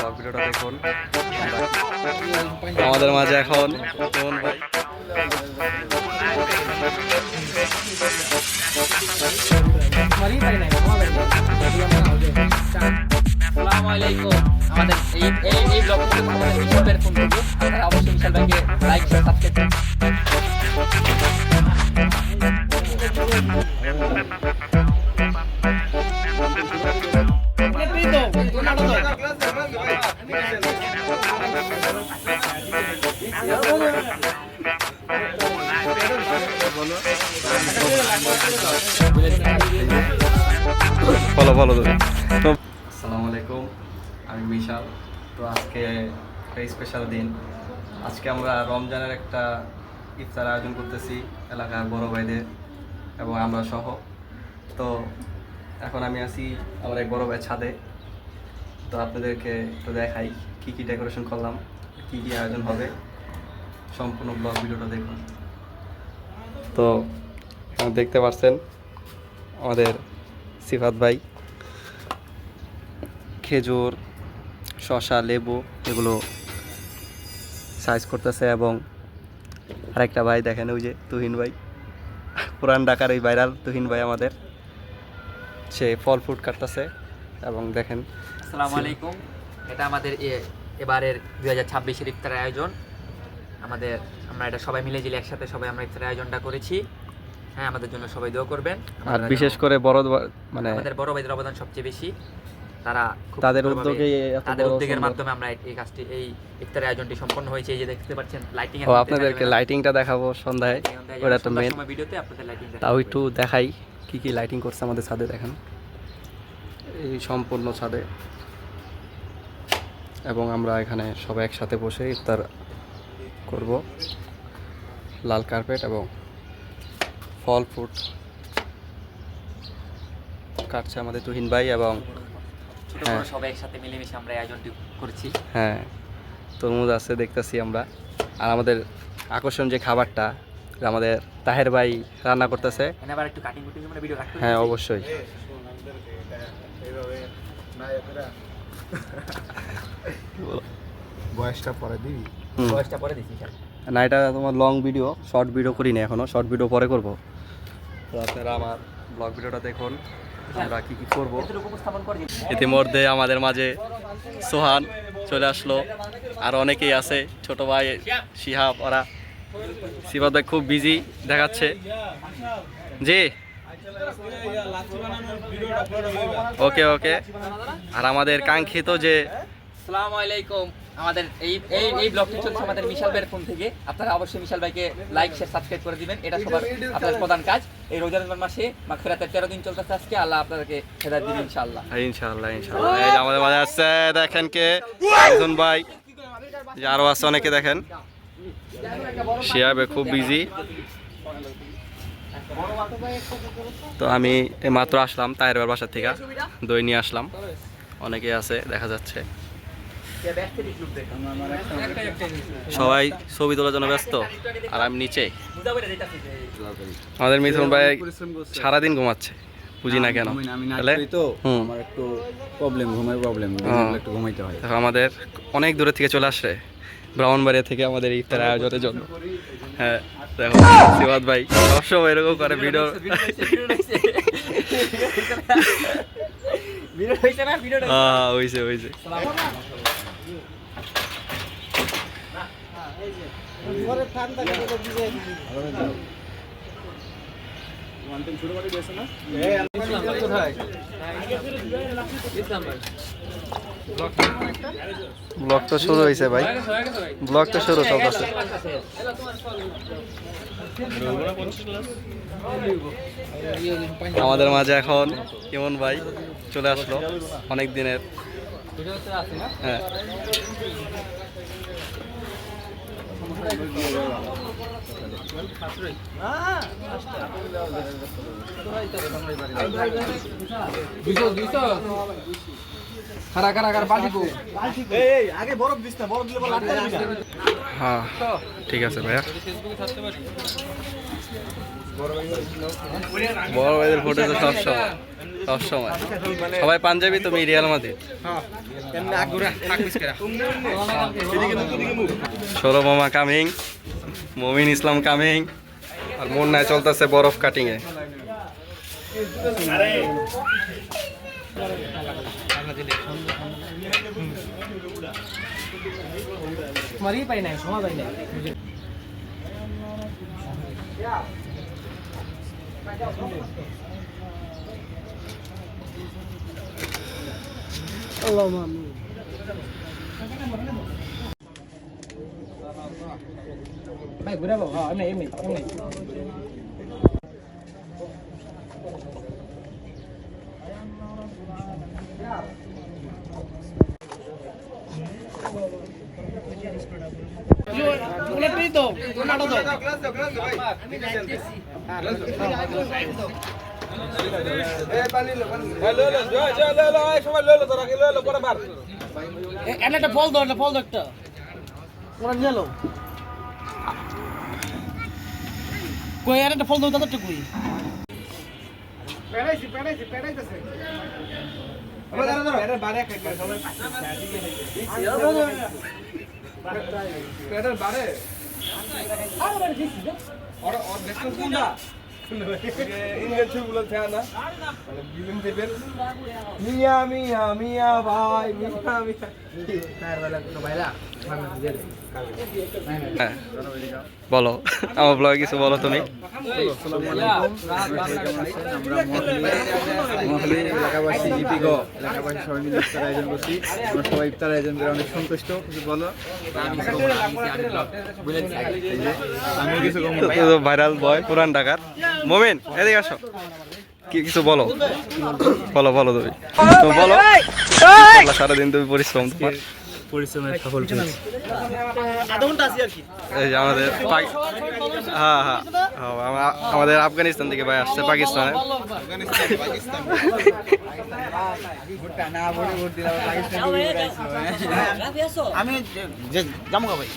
Blog ভিডিওটা দেখুন। আমাদের মাঝে এখন কেমন ভাই আসসালামু আলাইকুম। আমাদের এই ব্লগটি মিশালের ফোন থেকে আপনারা অবশ্যই মিশাল ভাইকে like share subscribe follow follow দেবে। আসসালামু আলাইকুম, আমি মিশাল। তো আজকে একটা স্পেশাল দিন। আজকে আমরা রমজানের একটা ইফতার আয়োজন করতেছি এলাকার বড় ভাইদের এবং আমরা সহ। তো এখন আমি আছি আমার এক বড় ভাই ছাদে। তো আপনাদেরকে একটু দেখাই কী কী ডেকোরেশন করলাম, কী কী আয়োজন হবে। সম্পূর্ণ ব্লগ ভিডিওটা দেখুন। তো দেখতে পাচ্ছেন আমাদের সিফাত ভাই খেজুর, শসা, লেবু এগুলো সাইজ করতেছে এবং আরেকটা ভাই দেখেন ওই যে তুহিন ভাই, পুরান ঢাকার এই ভাইরাল তুহিন ভাই আমাদের, সে ফল ফ্রুট কাটতেছে এবং দেখেন। আসসালামু আলাইকুম। এটা আমাদের এবারের 2026-এর ইফতারের আয়োজন। আমরা এটা সবাই মিলে জিলে একসাথে সবাই আমরা ইফতারের আয়োজনটা করেছি। হ্যাঁ, আমাদের জন্য সবাই দোয়া করবেন। আর বিশেষ করে মানে আমাদের বড় ভাইদের অবদান সবচেয়ে বেশি। তাদের উদ্যোগের মাধ্যমে আমরা এই কাজটি, এই ইফতারের আয়োজনটি সম্পন্ন হয়েছে। এই যে দেখতে পাচ্ছেন লাইটিং, আপনাদেরকে লাইটিংটা দেখাবো সন্ধ্যায়, ওটা একটা মেন ভিডিওতে আপনাদের লাইটিং তাও একটু দেখাই কি কি লাইটিং করছে আমাদের ছাদে। দেখেন এই সম্পূর্ণ ছাদে, এবং আমরা এখানে সবাই একসাথে বসে ইফতার করব। লাল কার্পেট এবং ফল ফ্রুট কাটছে আমাদের তুহিন ভাই এবং হ্যাঁ সবাই একসাথে মিলেমিশে আমরা এই আয়োজনটি করছি। হ্যাঁ, তরমুজ আছে দেখতেছি আমরা। আর আমাদের আকর্ষণ যে খাবারটা আমাদের তাহের ভাই রান্না করতেছে। হ্যাঁ অবশ্যই। বয়সটা পরে দিবি, বয়সটা পরে দিছি না, এটা তোমার লং ভিডিও, শর্ট ভিডিও করি না এখনো, শর্ট ভিডিও পরে করব। তো আপনারা আমার ব্লগ ভিডিওটা দেখুন আমরা কি কি করব। ইতিমধ্যে আমাদের মাঝে সোহান চলে আসলো, আর অনেকেই আছে, ছোট ভাই শিহাব, ওরা সিফাত ভাই খুব বিজি দেখাচ্ছে। জি ওকে ওকে। আর আমাদের কাঙ্ক্ষিত যে আসসালামু আলাইকুম, আমাদের এই ব্লগটি চলছে আমাদের মিশাল ভাইয়ের ফোন থেকে। আপনারা অবশ্যই মিশাল ভাইকে লাইক শেয়ার সাবস্ক্রাইব করে দিবেন, এটা সবার আপনাদের প্রধান কাজ। এই রমজান মাসে মাগফিরাতের 13 দিন চলতেছে আজকে। আল্লাহ আপনাদেরকে হেদায়েত দিবেন ইনশাআল্লাহ। ইনশাআল্লাহ ইনশাআল্লাহ। এই যে আমাদের মাঝে আছে, দেখেন কে একজন ভাই, যে আরো আছে অনেকে, দেখেন শিয়াবে খুব বিজি। তো আমি মাত্র আসলাম তাহের বাসার থেকে, দই নিয়ে আসলাম। অনেকে আছে দেখা যাচ্ছে, সবাই ছবি তোলার জন্য ব্যস্ত, আর আমি নিচে। আমাদের মিথুন ভাই সারাদিন ঘুমাচ্ছে, বুঝি না কেন। আমার একটু প্রবলেম, ঘুমের প্রবলেম, একটু ঘুমাইতে হয়। আমাদের অনেক দূরে থেকে চলে আসছে, ব্রাহ্মণবাড়িয়া থেকে আমাদের ইফতার আয়োজনের জন্য। হ্যাঁ দেখো সিফাত ভাই সবসময় এরকম করে ভিডিও। হয়েছে হয়েছে। ব্লগ তো শুরু হয়েছে ভাই, ব্লগ তো শুরু চলতেছে। আমাদের মাঝে এখন কেমন ভাই চলে আসলো, অনেক দিনের। হ্যাঁ হ্যাঁ ঠিক আছে ভাইয়া। বড় ভাইদের ফটো তো সবসময় সবসময় সবাই পাঞ্জাবি, তুমি রিয়াল মাদ্রিদ। ষোলো মামা কামিং, মমিন ইসলাম কামিং, আর মুন্নায় চলতেছে বরফ কাটিং এ। মারি পাই নাই সময় পাই নাই আল্লাহ মামি ভাই ঘুরে বাবা হ্যাঁ এমনি এমনি এমনি উলটই তো নাটো তো একটা ফল দাও একটা ওরা নিয়ে লো কই আর একটা ফল দাও তাদেরটা কই পেড়াইতেছে পেড়ার বারে আর দেখো কোনটা ইংরেজি বলতে না মানে বিলিম দেবেন মিয়া মিয়া মিয়া ভাই মিয়া মিয়া টায়ার वाला তো ভাইরা হ্যাঁ বলো, আমার ব্লগে কিছু বলো তুমি। মহাখালী এলাকাবাসী ইপিগ এলাকাবাসী সবাই মিলে ইফতার আয়োজন করছি। আমরা সবাই ইফতার আয়োজন করে অনেক সন্তুষ্ট। কিছু বলো। আমি কিছু কম ভাইরাল বয় পুরান ঢাকার মোমেন, এদিকে আসো, কিছু বলো বলো বলো তুমি তুমি বলো। সারাদিন তুমি পরিশ্রম, তোমার পরিশ্রমের সফল পেয়েছি। আধা ঘন্টা আছি আর কি এই যে আমাদের হ্যাঁ হ্যাঁ আমাদের আফগানিস্তান থেকে ভাই আসছে পাকিস্তানে। আমি যাবো ভাই